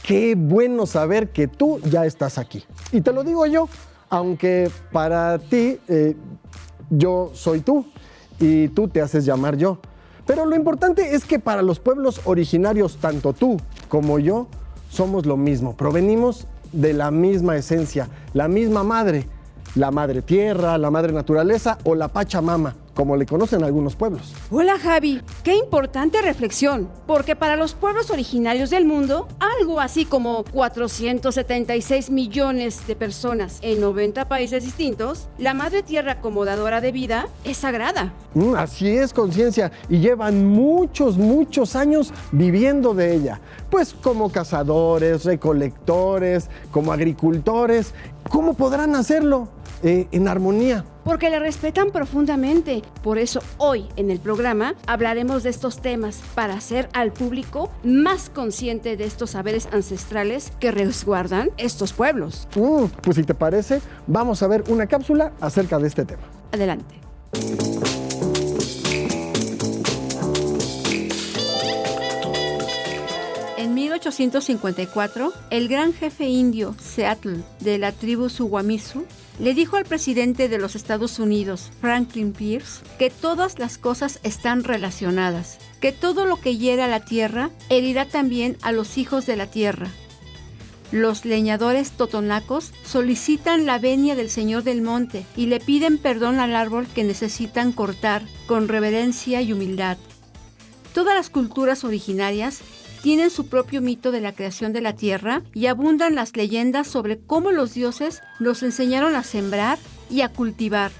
qué bueno saber que tú ya estás aquí. Y te lo digo yo, aunque para ti yo soy tú y tú te haces llamar yo. Pero lo importante es que para los pueblos originarios, tanto tú como yo, somos lo mismo. Provenimos de la misma esencia, la misma madre, la madre tierra, la madre naturaleza o la Pachamama, como le conocen algunos pueblos. Hola Javi, qué importante reflexión, porque para los pueblos originarios del mundo, algo así como 476 millones de personas en 90 países distintos, la madre tierra como dadora de vida es sagrada. Así es, Conciencia, y llevan muchos años viviendo de ella, pues como cazadores, recolectores, como agricultores. ¿Cómo podrán hacerlo en armonía? Porque la respetan profundamente. Por eso hoy en el programa hablaremos de estos temas para hacer al público más consciente de estos saberes ancestrales que resguardan estos pueblos. Pues si te parece, vamos a ver una cápsula acerca de este tema. Adelante. En 1854, el gran jefe indio Seattle de la tribu Suwamizu le dijo al presidente de los Estados Unidos, Franklin Pierce, que todas las cosas están relacionadas, que todo lo que hiera a la tierra herirá también a los hijos de la tierra. Los leñadores totonacos solicitan la venia del Señor del Monte y le piden perdón al árbol que necesitan cortar con reverencia y humildad. Todas las culturas originarias tienen su propio mito de la creación de la tierra y abundan las leyendas sobre cómo los dioses nos enseñaron a sembrar y a cultivar.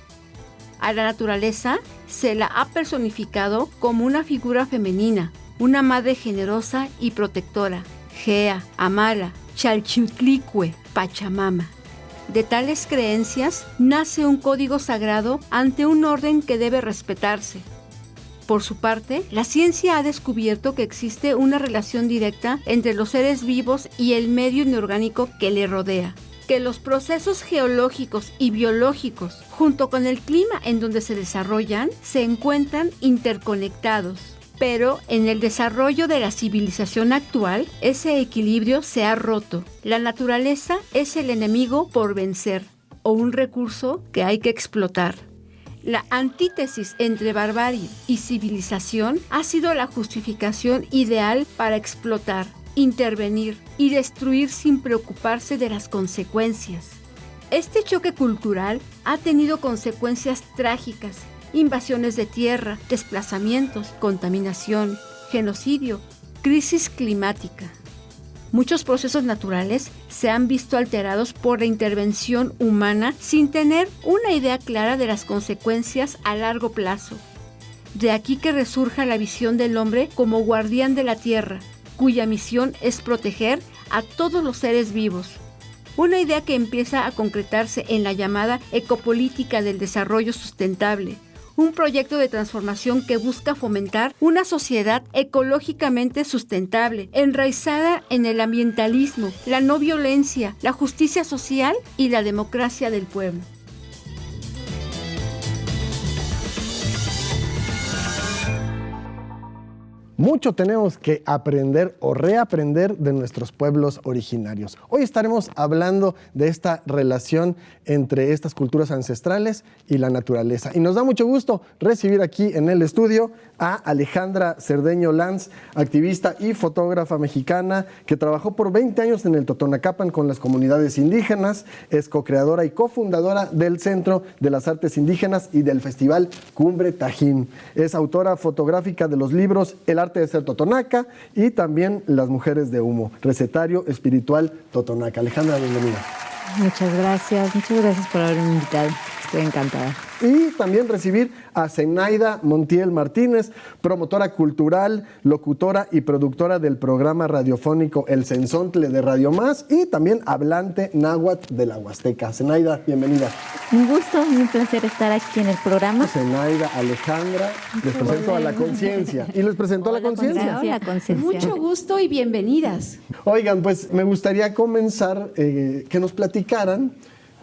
A la naturaleza se la ha personificado como una figura femenina, una madre generosa y protectora, Gea, Amala, Chalchiutlicue, Pachamama. De tales creencias nace un código sagrado ante un orden que debe respetarse. Por su parte, la ciencia ha descubierto que existe una relación directa entre los seres vivos y el medio inorgánico que le rodea, que los procesos geológicos y biológicos, junto con el clima en donde se desarrollan, se encuentran interconectados. Pero en el desarrollo de la civilización actual, ese equilibrio se ha roto. La naturaleza es el enemigo por vencer, o un recurso que hay que explotar. La antítesis entre barbarie y civilización ha sido la justificación ideal para explotar, intervenir y destruir sin preocuparse de las consecuencias. Este choque cultural ha tenido consecuencias trágicas: invasiones de tierra, desplazamientos, contaminación, genocidio, crisis climática. Muchos procesos naturales se han visto alterados por la intervención humana sin tener una idea clara de las consecuencias a largo plazo. De aquí que resurja la visión del hombre como guardián de la tierra, cuya misión es proteger a todos los seres vivos. Una idea que empieza a concretarse en la llamada ecopolítica del desarrollo sustentable, un proyecto de transformación que busca fomentar una sociedad ecológicamente sustentable, enraizada en el ambientalismo, la no violencia, la justicia social y la democracia del pueblo. Mucho tenemos que aprender o reaprender de nuestros pueblos originarios. Hoy estaremos hablando de esta relación entre estas culturas ancestrales y la naturaleza. Y nos da mucho gusto recibir aquí en el estudio a Alejandra Cerdeño Lanz, activista y fotógrafa mexicana que trabajó por 20 años en el Totonacapan con las comunidades indígenas, es co-creadora y cofundadora del Centro de las Artes Indígenas y del Festival Cumbre Tajín. Es autora fotográfica de los libros El arte de ser totonaca y también Las mujeres de humo, recetario espiritual totonaca. Alejandra, bienvenida. Muchas gracias por haberme invitado. Estoy encantada. Y también recibir a Zenaida Montiel Martínez, promotora cultural, locutora y productora del programa radiofónico El Cenzontle de Radio Más y también hablante náhuatl de la Huasteca. Zenaida, bienvenida. Un gusto y un placer estar aquí en el programa. Zenaida, Alejandra, les presento a la Conciencia. ¿Y les presentó a la Conciencia? Hola, Conciencia. Mucho gusto y bienvenidas. Oigan, pues me gustaría comenzar que nos platicaran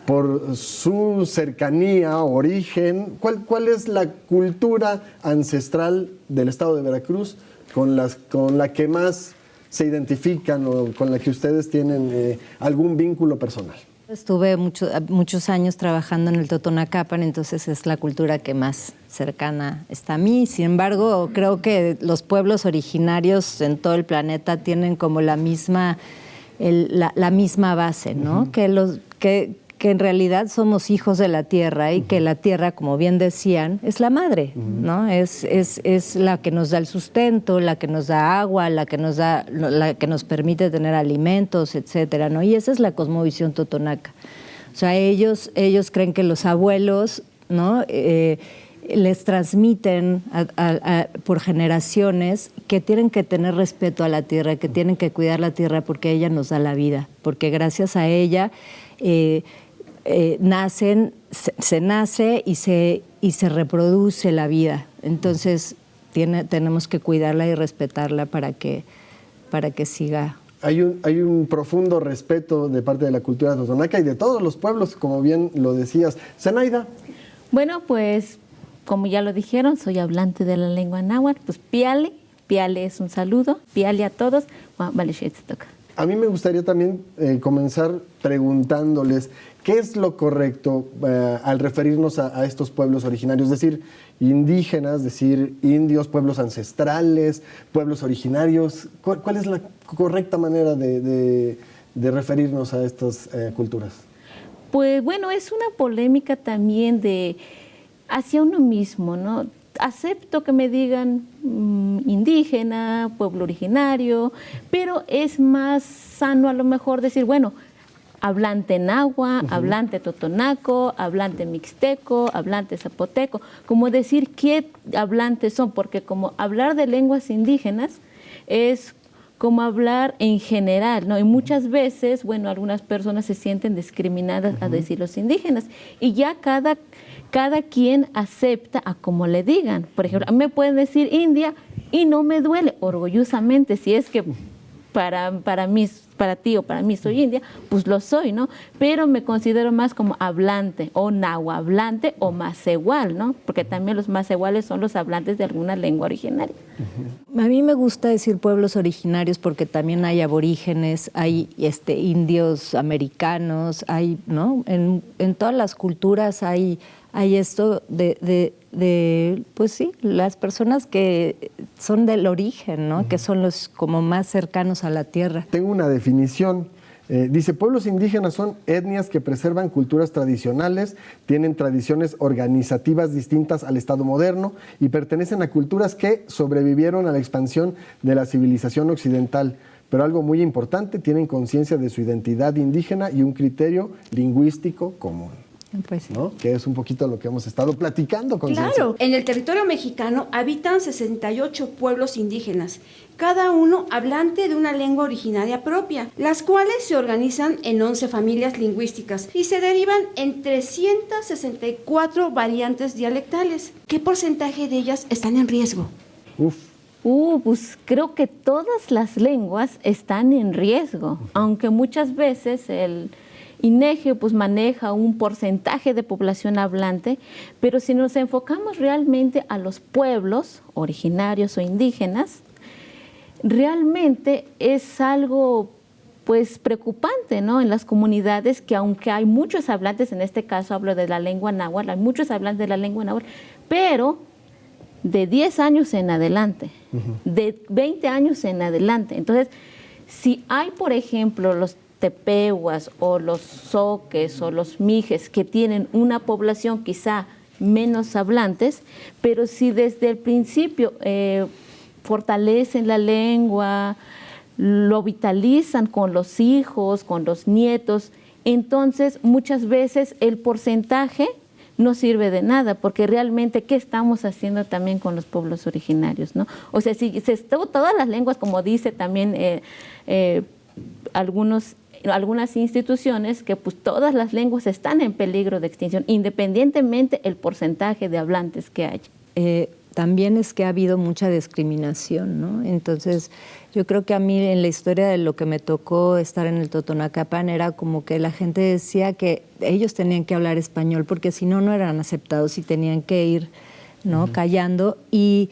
por su cercanía, origen, ¿cuál es la cultura ancestral del estado de Veracruz con la que más se identifican o con la que ustedes tienen algún vínculo personal? Estuve muchos años trabajando en el Totonacapan, entonces es la cultura que más cercana está a mí. Sin embargo, creo que los pueblos originarios en todo el planeta tienen como la misma base, ¿no? Que en realidad somos hijos de la tierra y que la tierra, como bien decían, es la madre, ¿no? Es la que nos da el sustento, la que nos da agua, la que nos permite tener alimentos, etcétera, ¿no? Y esa es la cosmovisión totonaca. O sea, ellos creen que los abuelos, ¿no? Les transmiten por generaciones que tienen que tener respeto a la tierra, que tienen que cuidar la tierra porque ella nos da la vida, porque gracias a ella se nace y se reproduce la vida. Entonces tenemos que cuidarla y respetarla para que siga. Hay un profundo respeto de parte de la cultura totonaca y de todos los pueblos, como bien lo decías. Zenaida. Bueno, pues como ya lo dijeron, soy hablante de la lengua náhuatl, pues piale es un saludo, piale a todos, toca. A mí me gustaría también comenzar preguntándoles qué es lo correcto al referirnos a estos pueblos originarios, decir indígenas, decir indios, pueblos ancestrales, pueblos originarios. ¿Cuál es la correcta manera de referirnos a estas culturas? Pues bueno, es una polémica también hacia uno mismo, ¿no? Acepto que me digan indígena, pueblo originario, pero es más sano a lo mejor decir, bueno, hablante náhuatl, hablante totonaco, hablante mixteco, hablante zapoteco, como decir qué hablantes son, porque como hablar de lenguas indígenas es como hablar en general, ¿no? Y muchas veces, bueno, algunas personas se sienten discriminadas a decir los indígenas, y ya cada quien acepta a como le digan. Por ejemplo, a mí me pueden decir india y no me duele, orgullosamente, si es que para mí, para ti o para mí soy india, pues lo soy, ¿no? Pero me considero más como hablante o nahuablante o macehual, ¿no? Porque también los macehuales son los hablantes de alguna lengua originaria. A mí me gusta decir pueblos originarios porque también hay aborígenes, hay indios americanos, hay, ¿no? En todas las culturas hay esto pues sí, las personas que son del origen, ¿no? Que son los como más cercanos a la tierra. Tengo una definición. Dice, pueblos indígenas son etnias que preservan culturas tradicionales, tienen tradiciones organizativas distintas al Estado moderno y pertenecen a culturas que sobrevivieron a la expansión de la civilización occidental. Pero algo muy importante, tienen conciencia de su identidad indígena y un criterio lingüístico común. Pues sí. ¿No? Que es un poquito lo que hemos estado platicando con Claro, en el territorio mexicano habitan 68 pueblos indígenas, cada uno hablante de una lengua originaria propia, las cuales se organizan en 11 familias lingüísticas y se derivan en 364 variantes dialectales. ¿Qué porcentaje de ellas están en riesgo? Pues creo que todas las lenguas están en riesgo, aunque muchas veces el INEGI pues maneja un porcentaje de población hablante, pero si nos enfocamos realmente a los pueblos originarios o indígenas, realmente es algo pues preocupante, ¿no? En las comunidades, que aunque hay muchos hablantes, en este caso hablo de la lengua náhuatl, hay muchos hablantes de la lengua náhuatl, pero de 10 años en adelante, de 20 años en adelante. Entonces, si hay, por ejemplo, los tepehuas o los zoques o los mijes que tienen una población quizá menos hablantes, pero si desde el principio fortalecen la lengua, lo vitalizan con los hijos, con los nietos, entonces muchas veces el porcentaje no sirve de nada, porque realmente ¿qué estamos haciendo también con los pueblos originarios, ¿no? O sea, si todas las lenguas, como dice también algunas instituciones, que pues todas las lenguas están en peligro de extinción, independientemente el porcentaje de hablantes que haya. También es que ha habido mucha discriminación, ¿no? Entonces, yo creo que a mí en la historia de lo que me tocó estar en el Totonacapan era como que la gente decía que ellos tenían que hablar español porque si no, no eran aceptados y tenían que ir, ¿no? Callando. Y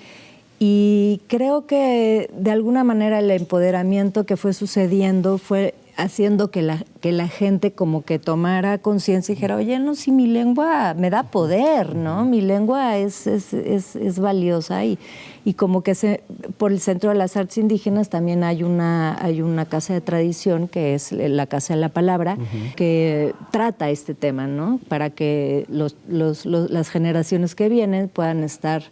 Y creo que de alguna manera el empoderamiento que fue sucediendo fue haciendo que la gente como que tomara conciencia y dijera, oye, no, si mi lengua me da poder, ¿no? Mi lengua es valiosa y como que por el Centro de las Artes Indígenas también hay una casa de tradición que es la Casa de la Palabra, que trata este tema, ¿no? Para que las generaciones que vienen puedan estar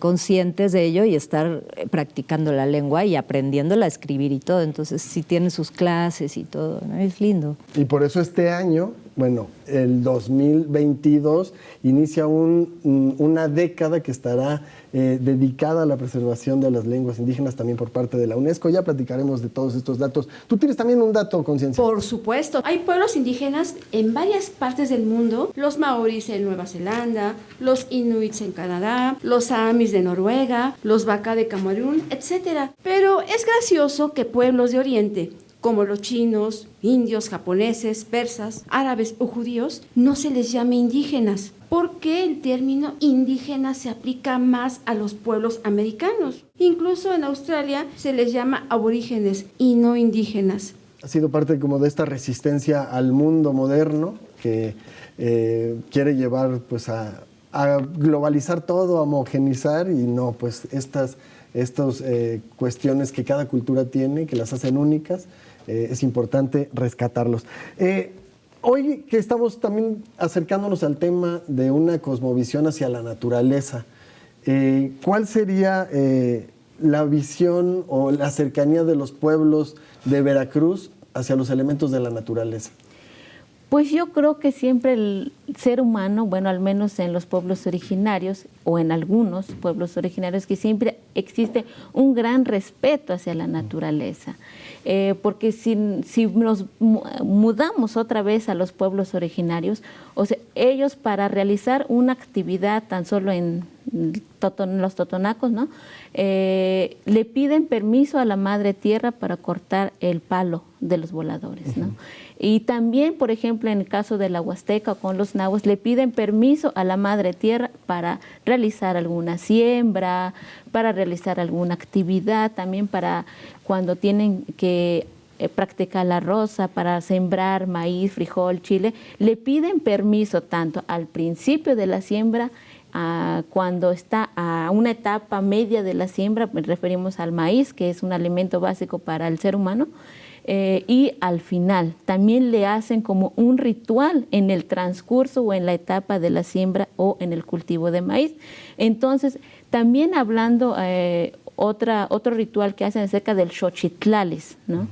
conscientes de ello y estar practicando la lengua y aprendiéndola a escribir y todo. Entonces sí tiene sus clases y todo, ¿no? Es lindo. Y por eso este año, bueno, el 2022 inicia una década que estará dedicada a la preservación de las lenguas indígenas también por parte de la UNESCO. Ya platicaremos de todos estos datos. Tú tienes también un dato, Conciencia. Por supuesto. Hay pueblos indígenas en varias partes del mundo. Los maoris en Nueva Zelanda, los inuits en Canadá, los saamis de Noruega, los baka de Camerún, etc. Pero es gracioso que pueblos de Oriente, como los chinos, indios, japoneses, persas, árabes o judíos, no se les llame indígenas, porque el término indígena se aplica más a los pueblos americanos. Incluso en Australia se les llama aborígenes y no indígenas. Ha sido parte como de esta resistencia al mundo moderno que quiere llevar pues a globalizar todo, a homogenizar y no, pues estas cuestiones que cada cultura tiene, que las hacen únicas, es importante rescatarlos. Hoy que estamos también acercándonos al tema de una cosmovisión hacia la naturaleza, ¿cuál sería la visión o la cercanía de los pueblos de Veracruz hacia los elementos de la naturaleza? Pues yo creo que siempre el ser humano, bueno, al menos en los pueblos originarios o en algunos pueblos originarios, que siempre existe un gran respeto hacia la naturaleza. Porque si nos mudamos otra vez a los pueblos originarios, o sea, ellos para realizar una actividad tan solo en los totonacos, ¿no? Le piden permiso a la Madre Tierra para cortar el palo de los voladores, ¿no? Y también, por ejemplo, en el caso de la Huasteca con los nahuas, le piden permiso a la Madre Tierra para realizar alguna siembra, para realizar alguna actividad, también para cuando tienen que practicar la roza, para sembrar maíz, frijol, chile, le piden permiso tanto al principio de la siembra, cuando está a una etapa media de la siembra, nos referimos al maíz, que es un alimento básico para el ser humano, y al final también le hacen como un ritual en el transcurso o en la etapa de la siembra o en el cultivo de maíz. Entonces, también hablando otro ritual que hacen acerca del Xochitlales, ¿no?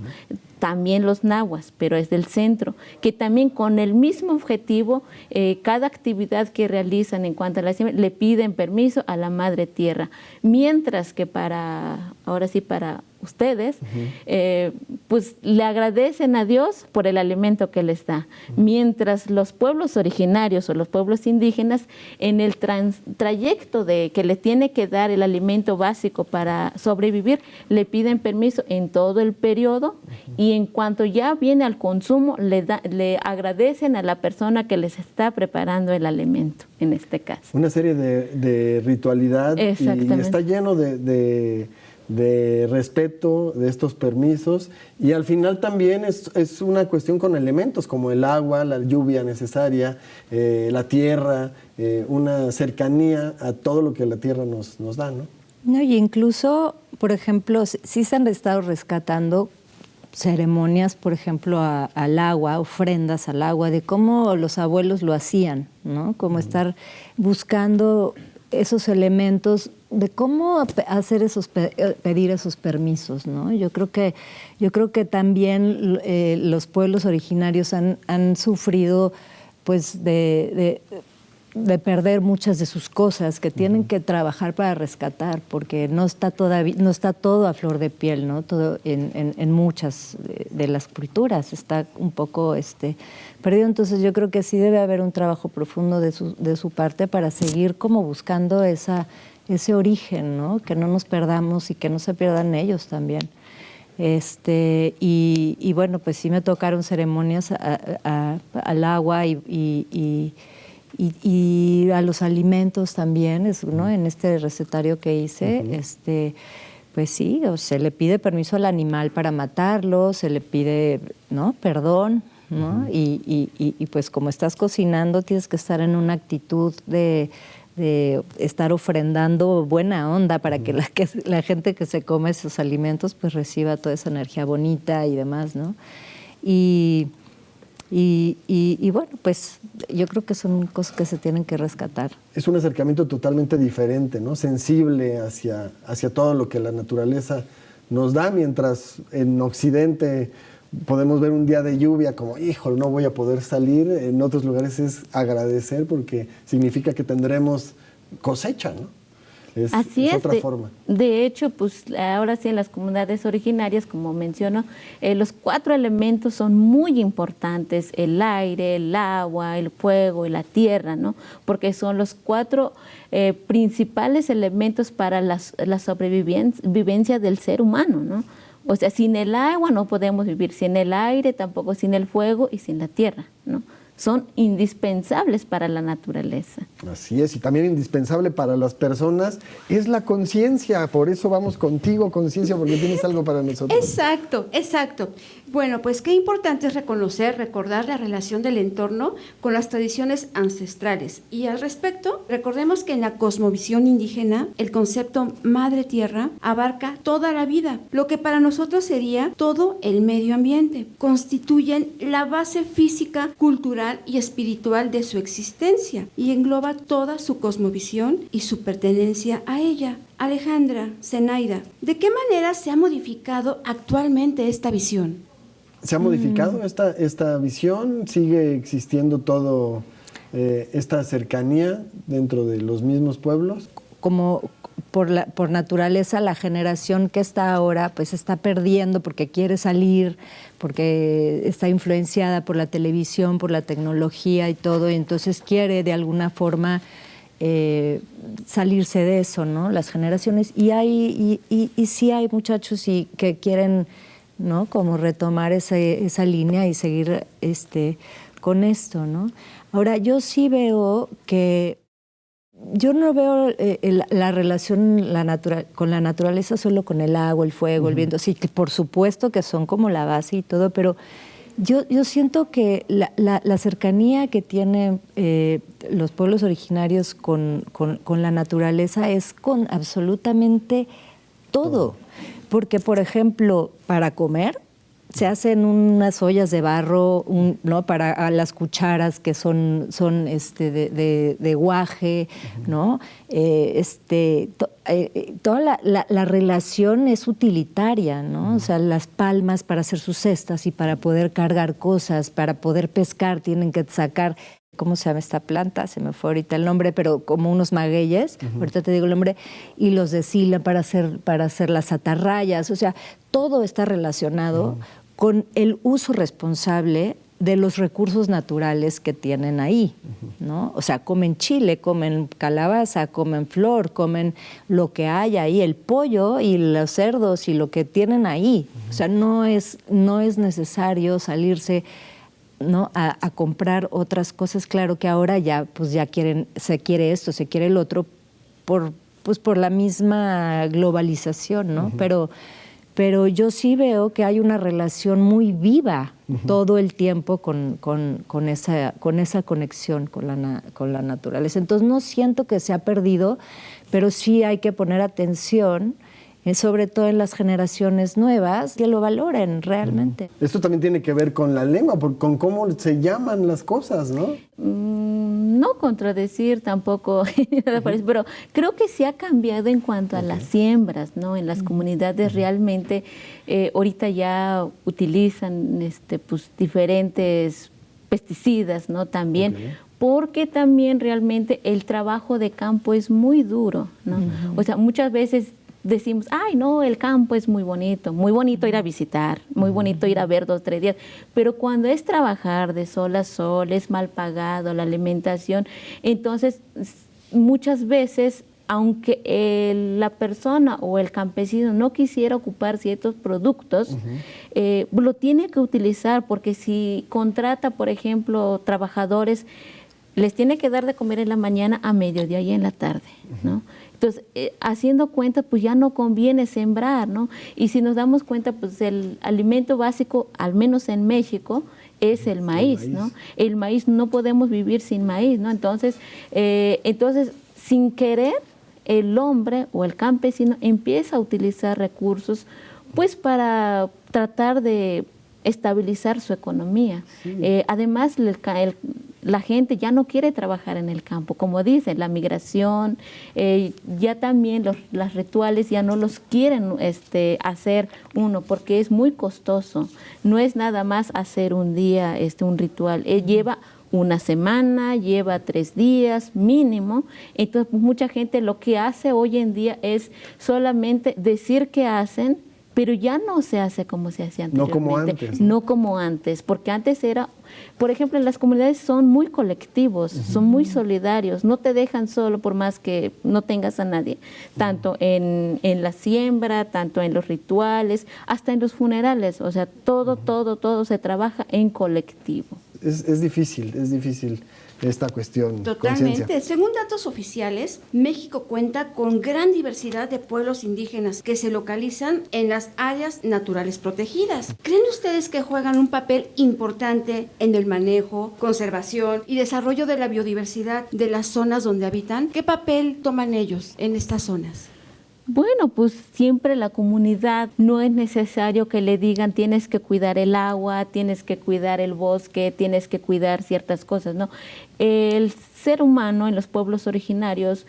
También los nahuas, pero es del centro, que también con el mismo objetivo, cada actividad que realizan en cuanto a la siembra, le piden permiso a la Madre Tierra, mientras que para ustedes, pues le agradecen a Dios por el alimento que les da, mientras los pueblos originarios o los pueblos indígenas, en el trayecto de que le tiene que dar el alimento básico para sobrevivir, le piden permiso en todo el periodo y en cuanto ya viene al consumo, le agradecen a la persona que les está preparando el alimento, en este caso. Una serie de ritualidad y está lleno de respeto, de estos permisos, y al final también es una cuestión con elementos como el agua, la lluvia necesaria, la tierra, una cercanía a todo lo que la tierra nos da, ¿no? No, y incluso, por ejemplo, sí se han estado rescatando ceremonias, por ejemplo, al agua, ofrendas al agua, de cómo los abuelos lo hacían, ¿no? Como estar buscando esos elementos de cómo hacer pedir esos permisos, ¿no? Yo creo que también los pueblos originarios han sufrido, pues, de perder muchas de sus cosas que tienen que trabajar para rescatar, porque no está todo a flor de piel, ¿no? Todo en muchas de las culturas está un poco perdido. Entonces yo creo que sí debe haber un trabajo profundo de su parte para seguir como buscando ese origen, ¿no? Que no nos perdamos y que no se pierdan ellos también. Y bueno, pues sí me tocaron ceremonias al agua y Y a los alimentos también, ¿no? En este recetario que hice, pues sí, se le pide permiso al animal para matarlo, se le pide, ¿no? Perdón, ¿no? Y pues como estás cocinando, tienes que estar en una actitud de estar ofrendando buena onda para que la gente que se come esos alimentos pues reciba toda esa energía bonita y demás, ¿no? Y bueno, pues yo creo que son cosas que se tienen que rescatar. Es un acercamiento totalmente diferente, ¿no? Sensible hacia todo lo que la naturaleza nos da, mientras en Occidente podemos ver un día de lluvia como, híjole, no voy a poder salir. En otros lugares es agradecer porque significa que tendremos cosecha, ¿no? Así es, otra forma. De hecho, pues ahora sí en las comunidades originarias, como menciono, los 4 elementos son muy importantes: el aire, el agua, el fuego y la tierra, ¿no? Porque son los 4 principales elementos para la sobrevivencia del ser humano, ¿no? O sea, sin el agua no podemos vivir, sin el aire tampoco, sin el fuego y sin la tierra, ¿no? Son indispensables para la naturaleza. Así es, y también indispensable para las personas es la conciencia. Por eso vamos contigo, conciencia, porque tienes algo para nosotros. Exacto, exacto. Bueno, pues qué importante es reconocer, recordar la relación del entorno con las tradiciones ancestrales. Y al respecto, recordemos que en la cosmovisión indígena, el concepto madre tierra abarca toda la vida, lo que para nosotros sería todo el medio ambiente. Constituyen la base física, cultural y espiritual de su existencia y engloba toda su cosmovisión y su pertenencia a ella. Alejandra, Zenaida, ¿de qué manera se ha modificado actualmente esta visión? ¿Se ha modificado esta visión? ¿Sigue existiendo todo esta cercanía dentro de los mismos pueblos? Como por naturaleza, la generación que está ahora pues está perdiendo porque quiere salir, porque está influenciada por la televisión, por la tecnología y todo, y entonces quiere de alguna forma salirse de eso, ¿no? Las generaciones. Y sí hay muchachos que quieren, ¿no? Como retomar esa línea y seguir con esto, ¿no? Ahora, yo sí veo que yo no veo la relación con la naturaleza solo con el agua, el fuego, el viento. Sí, que por supuesto que son como la base y todo, pero yo siento que la cercanía que tienen los pueblos originarios con la naturaleza es con absolutamente todo. Porque, por ejemplo, para comer se hacen unas ollas de barro, ¿no? Para las cucharas que son de guaje, ¿no? Toda la relación es utilitaria, ¿no? O sea, las palmas para hacer sus cestas y para poder cargar cosas, para poder pescar, tienen que sacar, ¿cómo se llama esta planta? Se me fue ahorita el nombre, pero como unos magueyes, ahorita te digo el nombre, y los deshilan para hacer las atarrayas. O sea, todo está relacionado con el uso responsable de los recursos naturales que tienen ahí, ¿no? O sea, comen chile, comen calabaza, comen flor, comen lo que hay ahí, el pollo y los cerdos y lo que tienen ahí. O sea, no es necesario salirse, ¿no? a comprar otras cosas. Claro que ahora ya se quiere esto, se quiere el otro por la misma globalización, ¿no? Pero yo sí veo que hay una relación muy viva todo el tiempo con esa conexión con la naturaleza. Entonces no siento que se ha perdido, pero sí hay que poner atención, sobre todo en las generaciones nuevas, que lo valoren realmente. Esto también tiene que ver con la lengua, con cómo se llaman las cosas, ¿no? No contradecir tampoco, pero creo que sí ha cambiado en cuanto a las siembras, ¿no? En las comunidades realmente ahorita ya utilizan diferentes pesticidas, ¿no? También. Porque también realmente el trabajo de campo es muy duro, ¿no? O sea, muchas veces decimos, ay, no, el campo es muy bonito ir a visitar, muy bonito ir a ver 2 o 3 días, pero cuando es trabajar de sol a sol, es mal pagado, la alimentación, entonces muchas veces, aunque la persona o el campesino no quisiera ocupar ciertos productos, lo tiene que utilizar, porque si contrata, por ejemplo, trabajadores, les tiene que dar de comer en la mañana, a mediodía y en la tarde, ¿no? Entonces, haciendo cuenta, pues ya no conviene sembrar, ¿no? Y si nos damos cuenta, pues el alimento básico, al menos en México, es el maíz, ¿no? El maíz, no podemos vivir sin maíz, ¿no? Entonces, sin querer, el hombre o el campesino empieza a utilizar recursos, pues para tratar de estabilizar su economía. Sí. Además, la gente ya no quiere trabajar en el campo, como dicen, la migración, ya también los rituales ya no los quieren hacer uno, porque es muy costoso. No es nada más hacer un día un ritual, lleva una semana, lleva 3 días mínimo. Entonces, mucha gente lo que hace hoy en día es solamente decir que hacen, pero ya no se hace como se hacía anteriormente. No como antes. No como antes, porque antes era, por ejemplo, en las comunidades son muy colectivos, son muy solidarios, no te dejan solo por más que no tengas a nadie, tanto en la siembra, tanto en los rituales, hasta en los funerales, o sea, todo se trabaja en colectivo. Es difícil esta cuestión. Totalmente. Conciencia. Según datos oficiales, México cuenta con gran diversidad de pueblos indígenas que se localizan en las áreas naturales protegidas. ¿Creen ustedes que juegan un papel importante en el manejo, conservación y desarrollo de la biodiversidad de las zonas donde habitan? ¿Qué papel toman ellos en estas zonas? Bueno, pues siempre la comunidad, no es necesario que le digan tienes que cuidar el agua, tienes que cuidar el bosque, tienes que cuidar ciertas cosas, ¿no? El ser humano en los pueblos originarios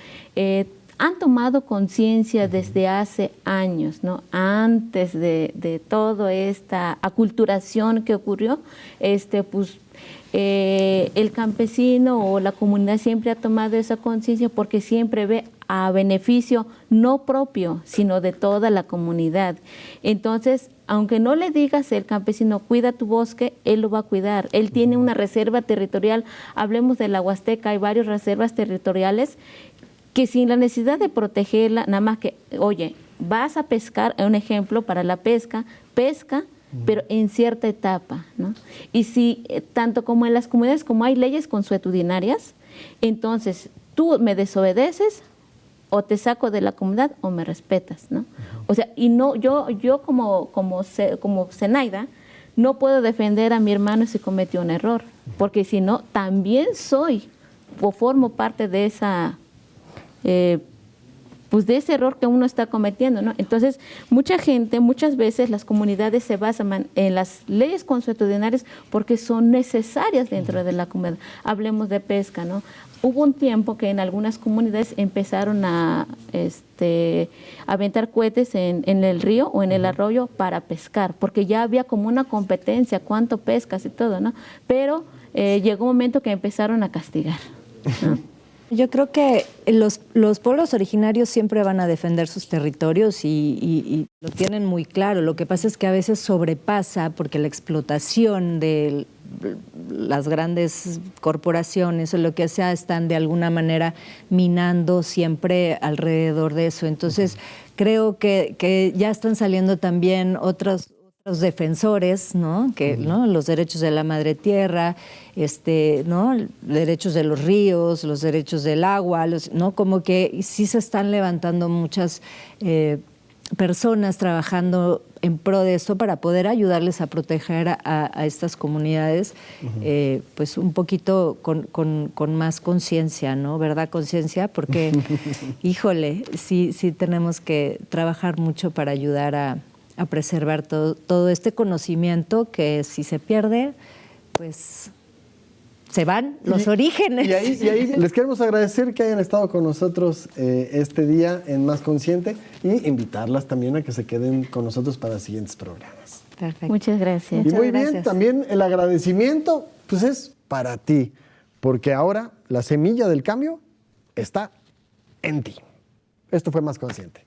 han tomado conciencia desde hace años, ¿no? Antes de toda esta aculturación que ocurrió, el campesino o la comunidad siempre ha tomado esa conciencia porque siempre ve a beneficio no propio, sino de toda la comunidad. Entonces, aunque no le digas el campesino, cuida tu bosque, él lo va a cuidar. Él tiene una reserva territorial, hablemos de la Huasteca, hay varias reservas territoriales que sin la necesidad de protegerla, nada más que, oye, vas a pescar, un ejemplo para la pesca, pesca, pero en cierta etapa, ¿no? Y si tanto como en las comunidades como hay leyes consuetudinarias, entonces tú me desobedeces, o te saco de la comunidad o me respetas, ¿no? O sea, y no, yo como Zenaida no puedo defender a mi hermano si cometió un error, porque si no, también soy o formo parte de esa pues de ese error que uno está cometiendo, ¿no? Entonces, muchas veces las comunidades se basan en las leyes consuetudinarias porque son necesarias dentro de la comunidad. Hablemos de pesca, ¿no? Hubo un tiempo que en algunas comunidades empezaron a aventar cohetes en el río o en el arroyo para pescar, porque ya había como una competencia, cuánto pescas y todo, ¿no? Pero llegó un momento que empezaron a castigar, ¿no? Yo creo que los pueblos originarios siempre van a defender sus territorios y lo tienen muy claro. Lo que pasa es que a veces sobrepasa porque la explotación de las grandes corporaciones o lo que sea están de alguna manera minando siempre alrededor de eso. Entonces creo que ya están saliendo también otros defensores, ¿no? Que, ¿no? Los derechos de la madre tierra, ¿no? Derechos de los ríos, los derechos del agua, ¿no? Como que sí se están levantando muchas personas trabajando en pro de esto para poder ayudarles a proteger a estas comunidades, pues un poquito con más conciencia, ¿no? ¿Verdad? Conciencia, porque, híjole, sí tenemos que trabajar mucho para ayudar a preservar todo este conocimiento que si se pierde, pues se van los orígenes. Y ahí les queremos agradecer que hayan estado con nosotros este día en Más Consciente y invitarlas también a que se queden con nosotros para siguientes programas. Perfecto. Muchas gracias. Y muy bien, también el agradecimiento pues es para ti, porque ahora la semilla del cambio está en ti. Esto fue Más Consciente.